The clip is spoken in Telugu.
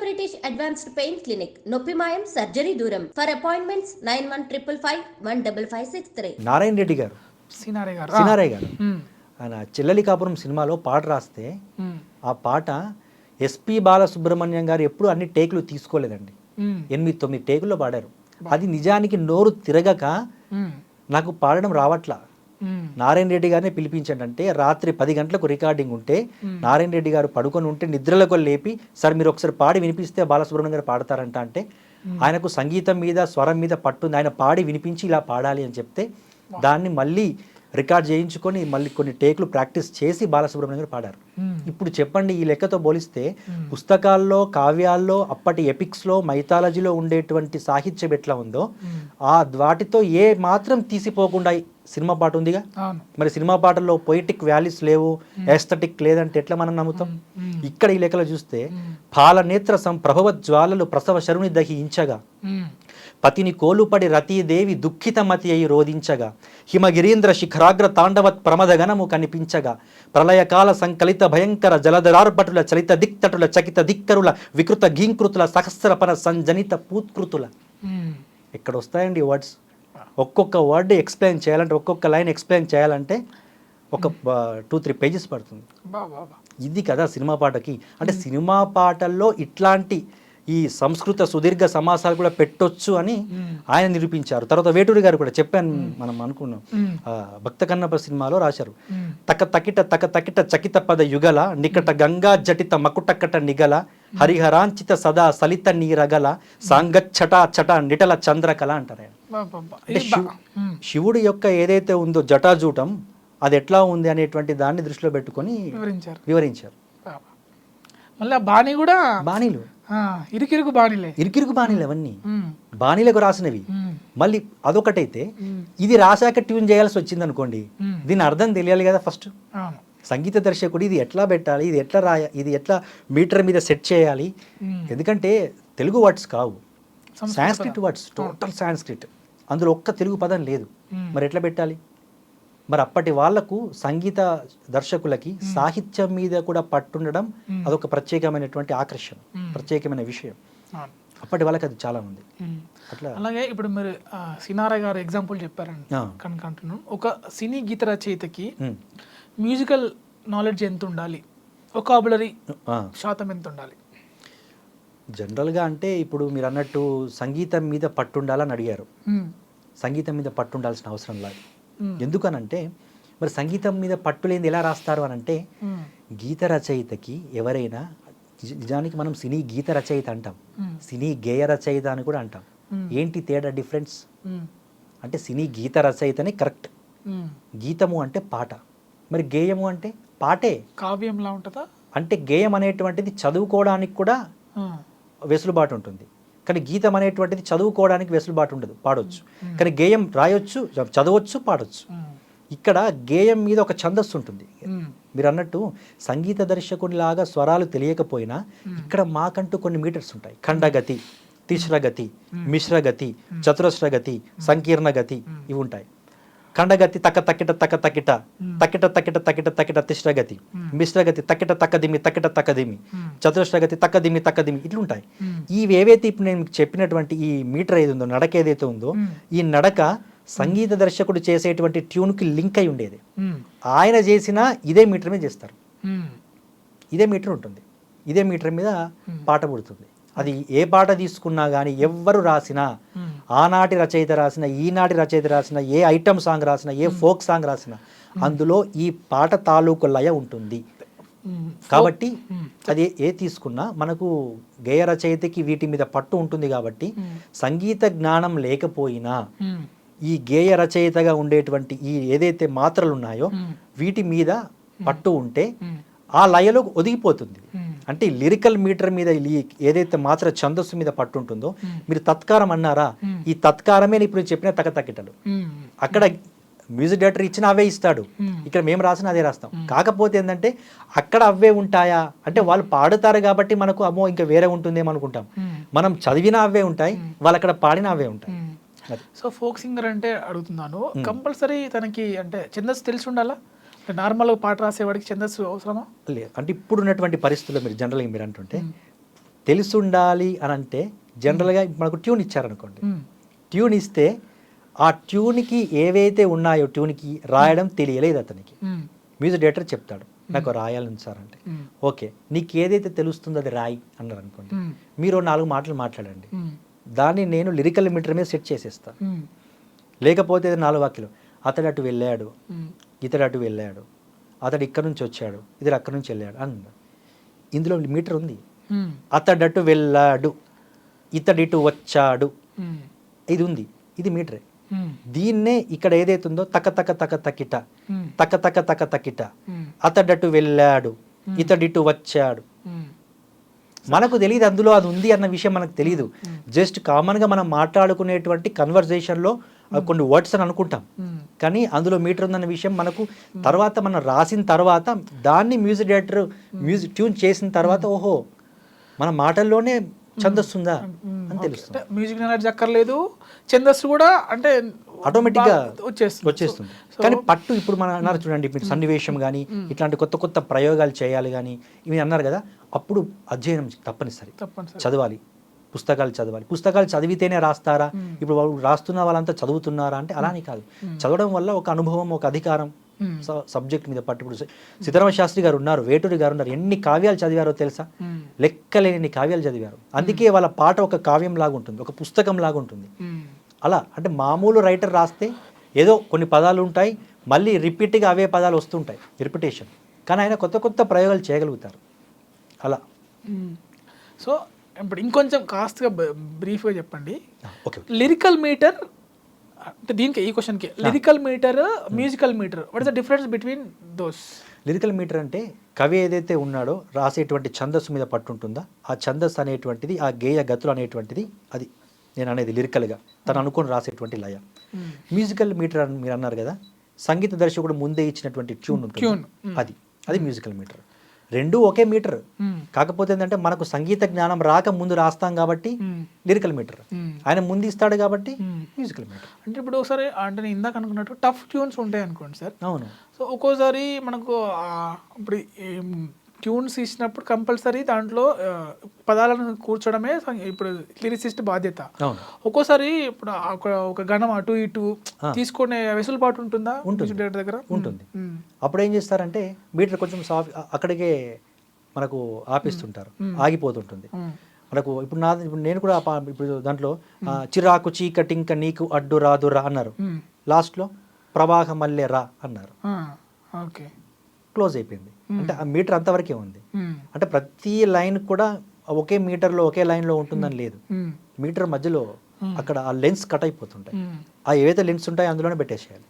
బ్రిటిష్ అడ్వాన్స్డ్ పెయిన్ క్లినిక్, నొప్పి మాయం, సర్జరీ దూరం. For appointments 9155556563. నారాయణ రెడ్డి గారు, సినారే గారు ఆయన చెల్లెలి కాపురం సినిమాలో పాట రాస్తే ఆ పాట ఎస్పి బాలసుబ్రహ్మణ్యం గారు ఎప్పుడు అన్ని టేకులు తీసుకోలేదండి. 8-9 టేకుల్లో పాడారు. అది నిజానికి నోరు తిరగక నాకు పాడడం రావట్లా. నారాయణ రెడ్డి గారిని పిలిపించండి అంటే రాత్రి 10 గంటలకు రికార్డింగ్ ఉంటే నారాయణ రెడ్డి గారు పడుకొని ఉంటే నిద్రలకు లేపి సార్ మీరు ఒకసారి పాడి వినిపిస్తే బాలసుబ్రహ్మణ్యం గారు పాడతారంట అంటే ఆయనకు సంగీతం మీద స్వరం మీద పట్టుంది. ఆయన పాడి వినిపించి ఇలా పాడాలి అని చెప్తే దాన్ని మళ్ళీ రికార్డ్ చేయించుకొని మళ్ళీ కొన్ని టేకులు ప్రాక్టీస్ చేసి బాలసుబ్రహ్మణ్యం గారు పాడారు. ఇప్పుడు చెప్పండి, ఈ లెక్కతో పోలిస్తే పుస్తకాల్లో, కావ్యాల్లో, అప్పటి ఎపిక్స్లో, మైథాలజీలో ఉండేటువంటి సాహిత్యం ఎట్లా ఉందో ఆ వాటితో ఏ మాత్రం తీసిపోకుండా సినిమా పాట ఉందిగా. మరి సినిమా పాటల్లో పొయిటిక్ వాల్యూస్ లేవు, ఎస్థెటిక్ లేదంటే ఎట్లా మనం నమ్ముతాం? ఇక్కడ ఈ లెక్కలో చూస్తే పాలనేత్ర ప్రభవజ్వాలలు ప్రసవ శరుని దహించగా, పతిని కోలుపడి రతీదేవి దుఃఖితమతి అయి రోధించగా, హిమగిరీంద్ర శిఖరాగ్ర తాండవత్ ప్రమదగణము కనిపించగా, ప్రళయకాల సంకలిత భయంకర జలధరార్భటుల చలిత దిక్తటుల చకిత దిక్కరుల వికృత గీంకృతుల సహస్రపర సంజనిత పూత్కృతుల. ఇక్కడ వస్తాయండి వర్డ్స్. ఒక్కొక్క వర్డ్ ఎక్స్ప్లెయిన్ చేయాలంటే, ఒక్కొక్క లైన్ ఎక్స్ప్లెయిన్ చేయాలంటే ఒక 2-3 పేజెస్ పడుతుంది. ఇది కదా సినిమా పాటకి అంటే. సినిమా పాటల్లో ఇట్లాంటి ఈ సంస్కృత సుదీర్ఘ సమాసాలు కూడా పెట్టొచ్చు అని ఆయన నిరూపించారు. తర్వాత వేటూరి గారు కూడా చెప్పాను, మనం అనుకున్నాం, భక్త కన్నప్ప సినిమాలో రాశారు. తక తకిట చకిత పద యుగల నికట గంగా జటిత మకుటకట నిగల హరిహరాంచిత సదా సలిత నీరగల సాంగచ్చట చట నిటల చంద్రకళ అంటారు ఆయన. అంటే శివుడి యొక్క ఏదైతే ఉందో జటాజూటం అది ఎట్లా ఉంది అనేటువంటి దాన్ని దృష్టిలో పెట్టుకొని వివరించారు. మళ్ళీ బాణీ కూడా బాణీలు ఇరుకిరుకు బాణీలు అవన్నీ బాణీలకు రాసినవి. మళ్ళీ అదొకటైతే ఇది రాశాక ట్యూన్ చేయాల్సి వచ్చింది అనుకోండి, దీని అర్థం తెలియాలి కదా ఫస్ట్. సంగీత దర్శకుడు ఇది ఎట్లా పెట్టాలి, ఇది ఎట్లా ఇది ఎట్లా మీటర్ మీద సెట్ చేయాలి. ఎందుకంటే తెలుగు వర్డ్స్ కావు, సాంస్క్రిట్ వర్డ్స్, టోటల్ సాంస్క్రిట్. అందులో ఒక్క తెలుగు పదం లేదు. మరి ఎట్లా పెట్టాలి? మరి అప్పటి వాళ్లకు, సంగీత దర్శకులకి సాహిత్యం మీద కూడా పట్టుండడం అదొక ప్రత్యేకమైనటువంటి ఆకర్షణ, ప్రత్యేకమైన విషయం. అప్పటి వాళ్ళకి అది చాలా ఉంది. అట్లా అలాగే ఇప్పుడు మీరు సినారా గారు ఎగ్జాంపుల్ చెప్పారండి కనుకంటున్నాను. ఒక సినీ గీత రచయితకి మ్యూజికల్ నాలెడ్జ్ ఎంత ఉండాలి, వొకాబులరీ శాతం ఎంత ఉండాలి? జనరల్గా అంటే ఇప్పుడు మీరు అన్నట్టు సంగీతం మీద పట్టుండాలని అడిగారు. సంగీతం మీద పట్టుండాల్సిన అవసరం లేదు. ఎందుకనంటే మరి సంగీతం మీద పట్టులేంది ఎలా రాస్తారు అని అంటే, గీత రచయితకి ఎవరైనా, నిజానికి మనం సినీ గీత రచయిత అంటాం, సినీ గేయ రచయిత అని కూడా అంటాం. ఏంటి తేడా, డిఫరెన్స్ అంటే సినీ గీత రచయితనే కరెక్ట్. గీతము అంటే పాట, మరి గేయము అంటే పాటే, కావ్యంలా ఉంటుందా? అంటే గేయం అనేటువంటిది చదువుకోవడానికి కూడా వెసులుబాటు ఉంటుంది, కానీ గీతం అనేటువంటిది చదువుకోవడానికి వెసులుబాటు ఉండదు, పాడవచ్చు. కానీ గేయం రాయొచ్చు, చదవచ్చు, పాడవచ్చు. ఇక్కడ గేయం మీద ఒక ఛందస్సు ఉంటుంది. మీరు అన్నట్టు సంగీత దర్శకునిలాగా స్వరాలు తెలియకపోయినా ఇక్కడ మాకంటూ కొన్ని మీటర్స్ ఉంటాయి. ఖండగతి, తిశ్రగతి, మిశ్రగతి, చతురస్రగతి, సంకీర్ణ గతి, ఇవి ఉంటాయి. ఖండగతి తక్క తక్కిట తక్క తక్కిట, తక్కిట తక్కిట తక్కిట తక్కిట తిశ్రగతి, మిశ్రగతి తక్కిట తక్కదిమి తక్కిట తక్కదిమి, చతురస్రగతి తక్కదిమి తక్కదిమి, ఇట్లుంటాయి. ఇవి ఏవైతే ఇప్పుడు నేను మీకు చెప్పినటువంటి ఈ మీటర్ ఏది ఉందో, నడక ఏదైతే ఉందో, ఈ నడక సంగీత దర్శకుడు చేసేటువంటి ట్యూన్కి లింక్ అయి ఉండేది. ఆయన చేసిన ఇదే మీటర్ మీద చేస్తారు, ఇదే మీటర్ ఉంటుంది, ఇదే మీటర్ మీద పాట పుడుతుంది. అది ఏ పాట తీసుకున్నా కానీ, ఎవ్వరు రాసినా, ఆనాటి రచయిత రాసిన, ఈనాటి రచయిత రాసిన, ఏ ఐటమ్ సాంగ్ రాసిన, ఏ ఫోక్ సాంగ్ రాసిన, అందులో ఈ పాట తాలూకు లయ ఉంటుంది. కాబట్టి అది ఏ తీసుకున్నా మనకు గేయ రచయితకి వీటి మీద పట్టు ఉంటుంది. కాబట్టి సంగీత జ్ఞానం లేకపోయినా ఈ గేయ రచయితగా ఉండేటువంటి ఈ ఏదైతే మాత్రలు ఉన్నాయో వీటి మీద పట్టు ఉంటే ఆ లయలో ఒదిగిపోతుంది. అంటే లిరికల్ మీటర్ మీద ఏదైతే మాత్ర ఛందస్సు మీద పట్టుంటుందో, మీరు తత్కారం అన్నారా, ఈ తత్కారమే ఇప్పుడు చెప్పిన తకతకిటలు. అక్కడ మ్యూజిక్ డైరెక్టర్ ఇచ్చిన అవే ఇస్తాడు, ఇక్కడ మేము రాసిన అదే రాస్తాం. కాకపోతే ఏంటంటే అక్కడ అవే ఉంటాయా అంటే వాళ్ళు పాడుతారు కాబట్టి మనకు అమ్మో ఇంకా వేరే ఉంటుందేమో అనుకుంటాం. మనం చదివిన అవే ఉంటాయి, వాళ్ళు అక్కడ పాడిన అవే ఉంటాయి. సో ఫోక్ సింగర్ అంటే అడుగుతున్నాను, కంపల్సరీ తనకి అంటే ఛందస్సు తెలిసి ఉండాలా? నార్మల్గా పాట రాసేవాడికి ఛందస్సు అవసరమా? లేదు. అంటే ఇప్పుడు ఉన్నటువంటి పరిస్థితుల్లో మీరు జనరల్గా మీరు అంటుంటే తెలిసి ఉండాలి అని అంటే జనరల్గా మనకు ట్యూన్ ఇచ్చారనుకోండి, ట్యూన్ ఇస్తే ఆ ట్యూన్కి ఏవైతే ఉన్నాయో ట్యూన్కి రాయడం తెలియలేదు అతనికి. మ్యూజిక్ డైరెక్టర్ చెప్తాడు నాకు రాయాలని సార్ అంటే, ఓకే నీకు ఏదైతే తెలుస్తుందో అది రాయి అన్నారు అనుకోండి, మీరు 4 మాటలు మాట్లాడండి, దాన్ని నేను లిరికల్ మీటర్ మీద సెట్ చేసేస్తాను. లేకపోతే 4 వాక్యాలు, అతడు అటు వెళ్ళాడు, ఇతడు అటు వెళ్ళాడు, అతడు ఇక్కడ నుంచి వచ్చాడు, ఇతడు అక్కడి నుంచి వెళ్ళాడు అన్నాడు. ఇందులో మీటర్ ఉంది. అతడు అటు వెళ్ళాడు, ఇతడు ఇటు వచ్చాడు, ఇది ఉంది, ఇది మీటరే. దీన్నే ఇక్కడ ఏదైతే ఉందో తక తక తక తకిట, తక తక తక తకిట, అతడటు వెళ్ళాడు, ఇతడిటు వచ్చాడు, మనకు తెలియదు అందులో అది ఉంది అన్న విషయం మనకు తెలియదు. జస్ట్ కామన్గా మనం మాట్లాడుకునేటువంటి కన్వర్జేషన్లో కొన్ని వర్డ్స్ అని అనుకుంటాం, కానీ అందులో మీటర్ ఉందన్న విషయం మనకు తర్వాత మనం రాసిన తర్వాత దాన్ని మ్యూజిక్ డైరెక్టర్ ట్యూన్ చేసిన తర్వాత ఓహో మన మాటల్లోనే ఛందస్సు ఉందా అని తెలుస్తుంది. మ్యూజిక్ నాలెడ్జ్ అక్కర్లేదు, ఛందస్సు కూడా అంటే ఆటోమేటిక్గా వచ్చేస్తుంది. కానీ పట్టు ఇప్పుడు మనం అన్నారు చూడండి, మీరు సన్నివేశం కానీ ఇట్లాంటి కొత్త కొత్త ప్రయోగాలు చేయాలి కానీ ఇవి అన్నారు కదా, అప్పుడు అధ్యయనం తప్పనిసరి చదవాలి, పుస్తకాలు చదవాలి. పుస్తకాలు చదివితేనే రాస్తారా, ఇప్పుడు వాళ్ళు రాస్తున్న వాళ్ళంతా చదువుతున్నారా అంటే అలానే కాదు. చదవడం వల్ల ఒక అనుభవం, ఒక అధికారం సబ్జెక్ట్ మీద పట్టు. ఇప్పుడు సీతారామ శాస్త్రి గారు ఉన్నారు, వేటూరి గారు ఉన్నారు, ఎన్ని కావ్యాలు చదివారో తెలుసా? లెక్కలేని కావ్యాలు చదివారు. అందుకే వాళ్ళ పాట ఒక కావ్యం లాగా ఉంటుంది, ఒక పుస్తకం లాగా ఉంటుంది. అలా అంటే మామూలు రైటర్ రాస్తే ఏదో కొన్ని పదాలు ఉంటాయి, మళ్ళీ రిపీట్గా అవే పదాలు వస్తుంటాయి, రిపిటేషన్. కానీ ఆయన కొత్త కొత్త ప్రయోగాలు చేయగలుగుతారు అలా. సో ఇప్పుడు ఇంకొంచెం కాస్ట్గా బ్రీఫ్గా చెప్పండి, లిరికల్ మీటర్ అంటే దీనికి ఈ క్వశ్చన్కి lyrical meter, musical meter, what is the difference between those? Lyrical meter అంటే కవి ఏదైతే ఉన్నాడో రాసేటువంటి ఛందస్సు మీద పట్టుంటుందా, ఆ ఛందస్సు అనేటువంటిది, ఆ గేయ గతులు అనేటువంటిది, అది నేను అనేది లిరికల్గా తను అనుకొని రాసేటువంటి లయ. మ్యూజికల్ మీటర్ అని మీరు అన్నారు కదా, సంగీత దర్శకుడు ముందే ఇచ్చినటువంటి ట్యూన్ ఉంటుంది, అది మ్యూజికల్ మీటర్. రెండు ఒకే మీటర్, కాకపోతే ఏంటంటే మనకు సంగీత జ్ఞానం రాక ముందు రాస్తాం కాబట్టి లిరికల్ మీటర్, ఆయన ముందు ఇస్తాడు కాబట్టి మ్యూజికల్ మీటర్. అంటే ఇప్పుడు ఒకసారి అంటే నేను ఇందాక అనుకున్నట్టు టఫ్ ట్యూన్స్ ఉంటాయి అనుకోండి సార్. అవును. సో ఒక్కోసారి మనకు ఇప్పుడు ట్యూన్స్ ఇచ్చినప్పుడు కంపల్సరీ దాంట్లో పదాలను కూర్చోడమే ఇప్పుడు లిరిసిస్ట్ బాధ్యత. ఒక్కోసారి ఇప్పుడు ఒక గణం అటు ఇటు తీసుకునే వెసులుబాటు ఉంటుందా? ఉంటుంది, దగ్గర ఉంటుంది. అప్పుడు ఏం చేస్తారంటే మీటర్ కొంచెం అక్కడికే మనకు ఆపిస్తుంటారు, ఆగిపోతుంటుంది మనకు. ఇప్పుడు నేను కూడా ఇప్పుడు దాంట్లో చిరాకు చీకటింక నీకు అడ్డు రాదురా అన్నారు, లాస్ట్లో ప్రవాహ మల్లె రా అన్నారు, ఓకే క్లోజ్ అయిపోయింది. అంటే ఆ మీటర్ అంతవరకే ఉంది. అంటే ప్రతి లైన్ కూడా ఒకే మీటర్లో ఒకే లైన్లో ఉంటుందని లేదు, మీటర్ మధ్యలో అక్కడ ఆ లెన్స్ కట్ అయిపోతుంటాయి, ఆ ఏవైతే లెన్స్ ఉంటాయో అందులోనే పెట్టేసేయాలి.